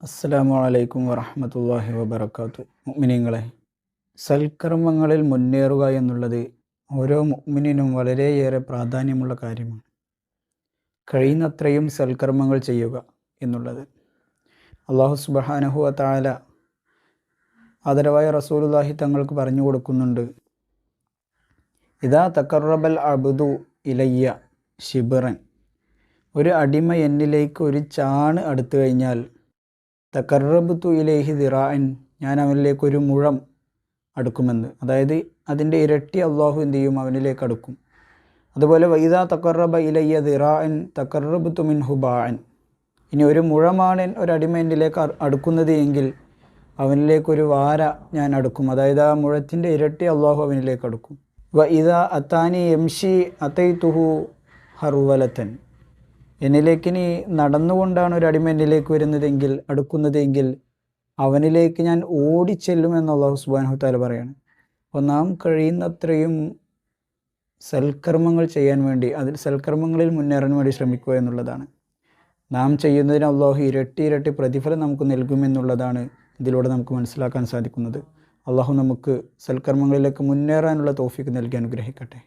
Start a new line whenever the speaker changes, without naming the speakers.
അസ്സലാമു അലൈക്കും വറഹ്മത്തുള്ളാഹി വബറകാതുഹു. മുഅ്മിനീങ്ങളെ, സൽക്കർമ്മങ്ങളിൽ മുന്നേറുക എന്നുള്ളത് ഓരോ മുഅ്മിനിനും വളരെയേറെ പ്രാധാന്യമുള്ള കാര്യമാണ്. കഴിയുന്നത്രയും സൽക്കർമ്മങ്ങൾ ചെയ്യുക എന്നുള്ളത് അല്ലാഹു സുബ്ഹാനഹു വ തആല ആദരവായ റസൂലുള്ളാഹി തങ്ങൾക്ക് പറഞ്ഞു കൊടുക്കുന്നുണ്ട്. ഇദാ തഖറബൽ അബ്ദു ഇലയ്യ ശിബ്റൻ, ഒരു അടിമ എന്നിലേക്ക് ഒരു ചാണ് അടുത്തു കഴിഞ്ഞാൽ തഖറബ്തു ഇലൈഹി ദിറാഅൻ, ഞാൻ അവനിലേക്ക് ഒരു മുഴം അടുക്കുമെന്ന്. അതായത് അതിൻ്റെ ഇരട്ടി അള്ളാഹു എന്ത് ചെയ്യും, അവനിലേക്ക് അടുക്കും. അതുപോലെ വൈദാ തഖറബ ഇലയ്യ ദിറാഅൻ തഖറബ്തു മിൻഹു ബാഅൻ, ഇനി ഒരു മുഴമാണ് ഒരടിമ എന്നിലേക്ക് അടുക്കുന്നത് എങ്കിൽ അവനിലേക്കൊരു വാര ഞാൻ അടുക്കും. അതായത് ആ മുഴത്തിൻ്റെ ഇരട്ടി അള്ളാഹു അവനിലേക്ക് അടുക്കും. വഇദാ അത്താനി യംഷി അതൈതുഹു ഹർവലത്തൻ, എന്നിലേക്ക് ഇനി നടന്നുകൊണ്ടാണ് ഒരു അടിമ എന്നിലേക്ക് വരുന്നതെങ്കിൽ അടുക്കുന്നതെങ്കിൽ അവനിലേക്ക് ഞാൻ ഓടിച്ചെല്ലുമെന്ന് അല്ലാഹു സുബ്ഹാനഹു വ തആല പറയാണ്. അപ്പോൾ നാം കഴിയുന്നത്രയും സൽക്കർമ്മങ്ങൾ ചെയ്യാൻ വേണ്ടി, അതിൽ സൽക്കർമ്മങ്ങളിൽ മുന്നേറാൻ വേണ്ടി ശ്രമിക്കുക എന്നുള്ളതാണ്. നാം ചെയ്യുന്നതിന് അല്ലാഹു ഇരട്ടി ഇരട്ടി പ്രതിഫലം നമുക്ക് നൽകുമെന്നുള്ളതാണ് ഇതിലൂടെ നമുക്ക് മനസ്സിലാക്കാൻ സാധിക്കുന്നത്. അല്ലാഹു നമുക്ക് സൽക്കർമ്മങ്ങളിലേക്ക് മുന്നേറാനുള്ള തൗഫീഖ് നൽകി അനുഗ്രഹിക്കട്ടെ.